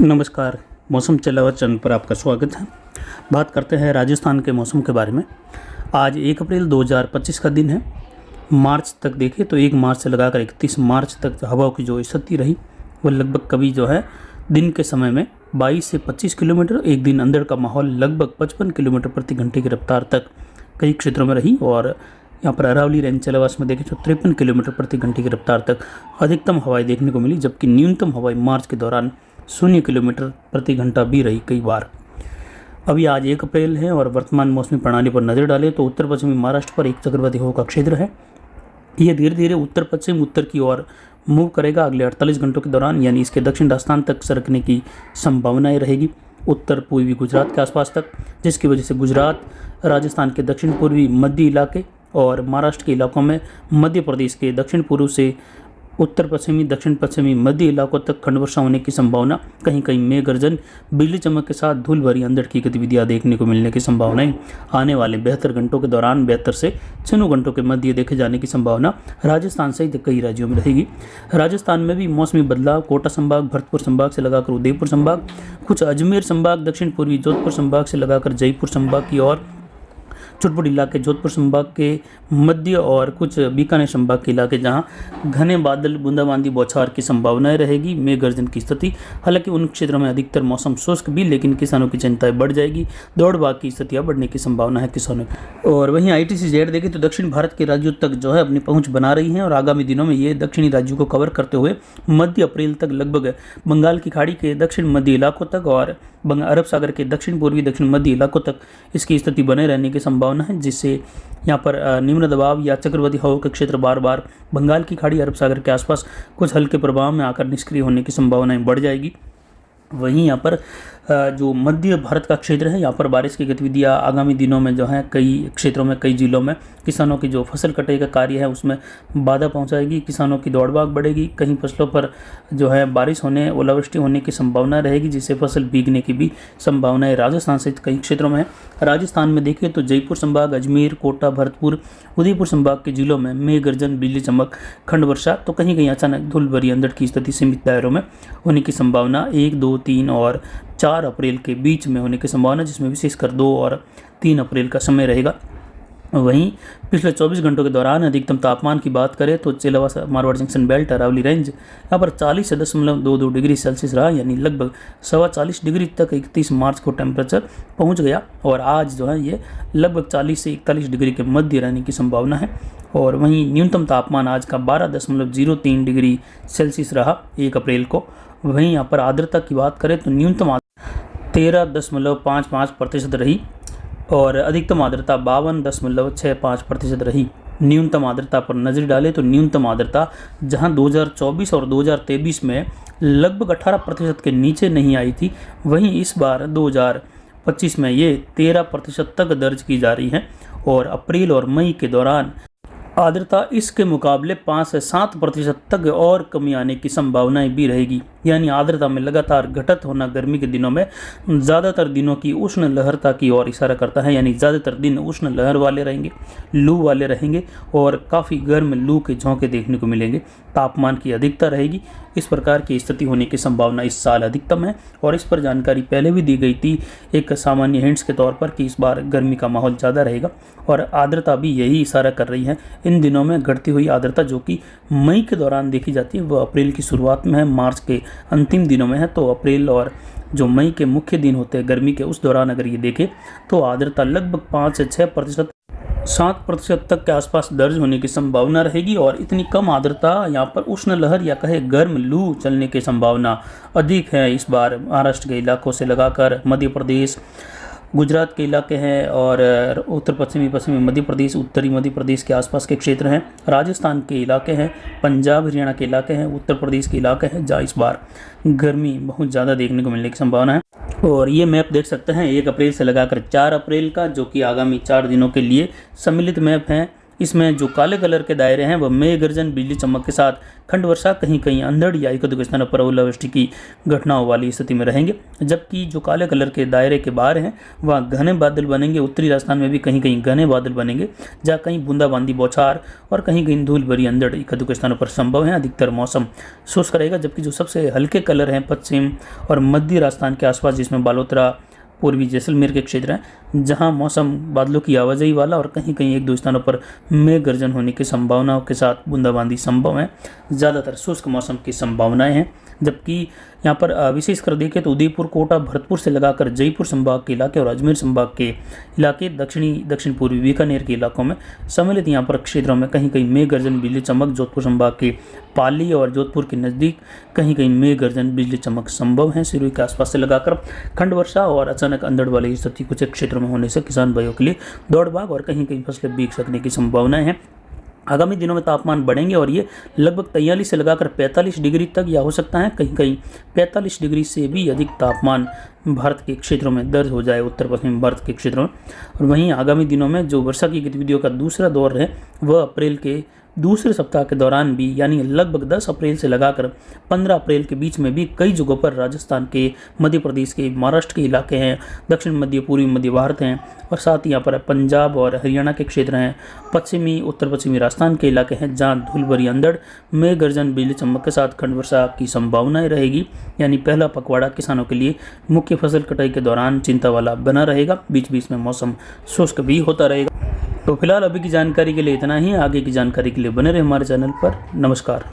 नमस्कार। मौसम चलावत चैनल पर आपका स्वागत है। बात करते हैं राजस्थान के मौसम के बारे में। आज 1 अप्रैल 2025 का दिन है। मार्च तक देखें तो 1 मार्च से लगाकर 31 मार्च तक हवा की जो स्थिति रही वो लगभग कभी जो है दिन के समय में 22 से 25 किलोमीटर, एक दिन अंदर का माहौल लगभग 55 किलोमीटर प्रति घंटे की रफ्तार तक कई क्षेत्रों में रही। और यहाँ पर अरावली रेंज चलावास में देखें तो 53 किलोमीटर प्रति घंटे की रफ्तार तक अधिकतम हवाएं देखने को मिली, जबकि न्यूनतम हवाएं मार्च के दौरान 0 किलोमीटर प्रति घंटा भी रही कई बार। अभी आज 1 अप्रैल है और वर्तमान मौसमी प्रणाली पर नज़र डालें तो उत्तर पश्चिमी महाराष्ट्र पर एक चक्रवाती हवा का क्षेत्र है। यह धीरे धीरे उत्तर पश्चिम उत्तर की ओर मूव करेगा अगले 48 घंटों के दौरान, यानी इसके दक्षिण राजस्थान तक सरकने की संभावनाएं रहेगी उत्तर पूर्वी गुजरात के आसपास तक, जिसकी वजह से गुजरात, राजस्थान के दक्षिण पूर्वी मध्य इलाके और महाराष्ट्र के इलाकों में, मध्य प्रदेश के दक्षिण पूर्व से उत्तर पश्चिमी, दक्षिण पश्चिमी, मध्य इलाकों तक खंड वर्षा होने की संभावना, कहीं कहीं मेघ गर्जन, बिजली चमक के साथ धूल भरी अंधड़ की गतिविधियां देखने को मिलने की संभावनाएं आने वाले 72 घंटों के दौरान 72 से 96 घंटों के मध्य देखे जाने की संभावना राजस्थान सहित कई राज्यों में रहेगी। राजस्थान में भी मौसमी बदलाव कोटा संभाग, भरतपुर संभाग से लगाकर उदयपुर संभाग, कुछ अजमेर संभाग, दक्षिण पूर्वी जोधपुर संभाग से लगाकर जयपुर संभाग की ओर, चुटपुट इलाके जोधपुर संभाग के मध्य और कुछ बीकानेर संभाग के इलाके जहां घने बादल, बूंदाबांदी, बौछार की संभावनाएं रहेगी, मेघ गर्जन की स्थिति। हालांकि उन क्षेत्रों में अधिकतर मौसम शुष्क भी, लेकिन किसानों की चिंताएं बढ़ जाएगी, दौड़ भाग की स्थितियां बढ़ने की संभावना है किसानों की। और वहीं ITC-Z देखें तो दक्षिण भारत के राज्यों तक जो है अपनी पहुंच बना रही है और आगामी दिनों में ये दक्षिणी राज्यों को कवर करते हुए मध्य अप्रैल तक लगभग बंगाल की खाड़ी के दक्षिण मध्य इलाकों तक और अरब सागर के दक्षिण पूर्वी दक्षिण मध्य इलाकों तक इसकी स्थिति बने रहने की संभावना है, जिससे यहाँ पर निम्न दबाव या चक्रवाती हवा के क्षेत्र बार बार बंगाल की खाड़ी, अरब सागर के आसपास कुछ हल्के प्रभाव में आकर निष्क्रिय होने की संभावनाएं बढ़ जाएगी। वहीं यहाँ पर जो मध्य भारत का क्षेत्र है, यहाँ पर बारिश की गतिविधियाँ आगामी दिनों में जो है कई क्षेत्रों में, कई जिलों में किसानों की जो फसल कटाई का कार्य है उसमें बाधा पहुँचाएगी, किसानों की दौड़ भाग बढ़ेगी, कहीं फसलों पर जो है बारिश होने, ओलावृष्टि होने की संभावना रहेगी, जिससे फसल भीगने की भी संभावनाएं राजस्थान सहित कई क्षेत्रों में है। राजस्थान में देखिए तो जयपुर संभाग, अजमेर, कोटा, भरतपुर, उदयपुर संभाग के जिलों में मेघ गर्जन, बिजली चमक, खंड वर्षा तो कहीं कहीं अचानक धूल भरी अंधड़ की स्थिति सीमित दायरों में होने की संभावना 1, 2, 3 और 4 अप्रैल के बीच में होने की संभावना, जिसमें विशेषकर 2 और 3 अप्रैल का समय रहेगा। वहीं पिछले 24 घंटों के दौरान अधिकतम तापमान की बात करें तो चिलवा Marwar junction belt, Aravali range यहाँ पर 40.22 डिग्री सेल्सियस रहा, यानी लगभग 44 डिग्री तक 31 मार्च को टेम्परेचर पहुँच गया। और आज जो है ये लगभग 40 से 41 डिग्री के मध्य रहने की संभावना है। और वहीं न्यूनतम तापमान आज का 12.03 डिग्री सेल्सियस रहा 1 अप्रैल को। वहीं यहाँ पर आर्द्रता की बात करें तो न्यूनतम 13.55% रही और अधिकतम आर्द्रता 52.65% रही। न्यूनतम आर्द्रता पर नजर डालें तो न्यूनतम आर्द्रता जहां 2024 और 2023 में लगभग 18% के नीचे नहीं आई थी, वहीं इस बार 2025 में ये 13% तक दर्ज की जा रही है। और अप्रैल और मई के दौरान आर्द्रता इसके मुकाबले 5 से 7% तक और कमी आने की संभावनाएं भी रहेगी, यानी आर्द्रता में लगातार घटत होना गर्मी के दिनों में ज़्यादातर दिनों की उष्ण लहरता की ओर इशारा करता है, यानी ज़्यादातर दिन उष्ण लहर वाले रहेंगे, लू वाले रहेंगे और काफ़ी गर्म लू के झोंके देखने को मिलेंगे। तापमान की अधिकता रहेगी। इस प्रकार की स्थिति होने की संभावना इस साल अधिकतम है और इस पर जानकारी पहले भी दी गई थी एक सामान्य हिंट्स के तौर पर कि इस बार गर्मी का माहौल ज़्यादा रहेगा और आर्द्रता भी यही इशारा कर रही है। इन दिनों में घटती हुई आर्द्रता जो कि मई के दौरान देखी जाती है वह अप्रैल की शुरुआत में है, मार्च के अंतिम दिनों में है। तो अप्रैल और जो मई के मुख्य दिन होते हैं गर्मी के, उस दौरान अगर ये देखें तो आर्द्रता लगभग 5 से 6%, 7% तक के आसपास दर्ज होने की संभावना रहेगी। और इतनी कम आर्द्रता यहाँ पर उष्ण लहर या कहे गर्म लू चलने की संभावना अधिक है इस बार। महाराष्ट्र के इलाकों से लगाकर मध्य प्रदेश, गुजरात के इलाके हैं और उत्तर पश्चिमी मध्य प्रदेश, उत्तरी मध्य प्रदेश के आसपास के क्षेत्र हैं, राजस्थान के इलाके हैं, पंजाब हरियाणा के इलाके हैं, उत्तर प्रदेश के इलाके हैं जहाँ इस बार गर्मी बहुत ज़्यादा देखने को मिलने की संभावना है। और ये मैप देख सकते हैं 1 अप्रैल से लगाकर 4 अप्रैल का, जो कि आगामी 4 दिनों के लिए सम्मिलित मैप है इसमें जो काले कलर के दायरे हैं वह मेघ गर्जन बिजली चमक के साथ खंड वर्षा, कहीं कहीं अंधड़ या एक दो स्थानों पर ओलावृष्टि की घटनाओं वाली स्थिति में रहेंगे। जबकि जो काले कलर के दायरे के बाहर हैं वहाँ घने बादल बनेंगे। उत्तरी राजस्थान में भी कहीं कहीं घने बादल बनेंगे, जहाँ कहीं बूंदाबांदी, बौछार और कहीं कहीं धूल भरी अंधड़ एक दो स्थानों पर संभव है। अधिकतर मौसम शुष्क रहेगा। जबकि जो सबसे हल्के कलर हैं पश्चिम और मध्य राजस्थान के आसपास, जिसमें बालोतरा, पूर्वी जैसलमेर के क्षेत्र हैं, जहां मौसम बादलों की आवाजाही वाला और कहीं कहीं एक दो स्थानों पर मेघ गर्जन होने की संभावनाओं के साथ बूंदाबांदी संभव है। ज़्यादातर शुष्क मौसम की संभावनाएं हैं। जबकि यहाँ पर विशेषकर देखें तो उदयपुर, कोटा, भरतपुर से लगाकर जयपुर संभाग के इलाके और अजमेर संभाग के इलाके, दक्षिण पूर्वी बीकानेर के इलाकों में सम्मिलित यहाँ पर क्षेत्रों में कहीं कहीं मेघ गर्जन बिजली चमक, जोधपुर संभाग के पाली और जोधपुर के नज़दीक कहीं कहीं मेघ गर्जन बिजली चमक संभव है। सिरोही के आसपास से लगाकर खंड वर्षा और अचानक अंधड़ वाली स्थिति कुछ क्षेत्रों में होने से किसान भाइयों के लिए दौड़ भाग और कहीं कहीं फसलें भीग सकने की संभावनाएं हैं। आगामी दिनों में तापमान बढ़ेंगे और ये लगभग 43 से लगाकर 45 डिग्री तक या हो सकता है कहीं कहीं 45 डिग्री से भी अधिक तापमान भारत के क्षेत्रों में दर्ज हो जाए, उत्तर पश्चिम भारत के क्षेत्रों में। और वहीं आगामी दिनों में जो वर्षा की गतिविधियों का दूसरा दौर है वह अप्रैल के दूसरे सप्ताह के दौरान भी, यानी लगभग 10 अप्रैल से लगाकर 15 अप्रैल के बीच में भी कई जगहों पर राजस्थान के, मध्य प्रदेश के, महाराष्ट्र के इलाके हैं, दक्षिण मध्य पूर्वी मध्य भारत हैं और साथ ही यहाँ पर पंजाब और हरियाणा के क्षेत्र हैं, पश्चिमी उत्तर पश्चिमी राजस्थान के इलाके हैं, जहाँ धूल भरी अंधड़, मेघ गर्जन बिजली चमक के साथ खंड वर्षा की संभावनाएं रहेगी। यानी पहला पखवाड़ा किसानों के लिए मुख्य फसल कटाई के दौरान चिंता वाला बना रहेगा। बीच बीच में मौसम शुष्क भी होता रहेगा। तो फिलहाल अभी की जानकारी के लिए इतना ही। आगे की जानकारी के लिए बने रहे हमारे चैनल पर। नमस्कार।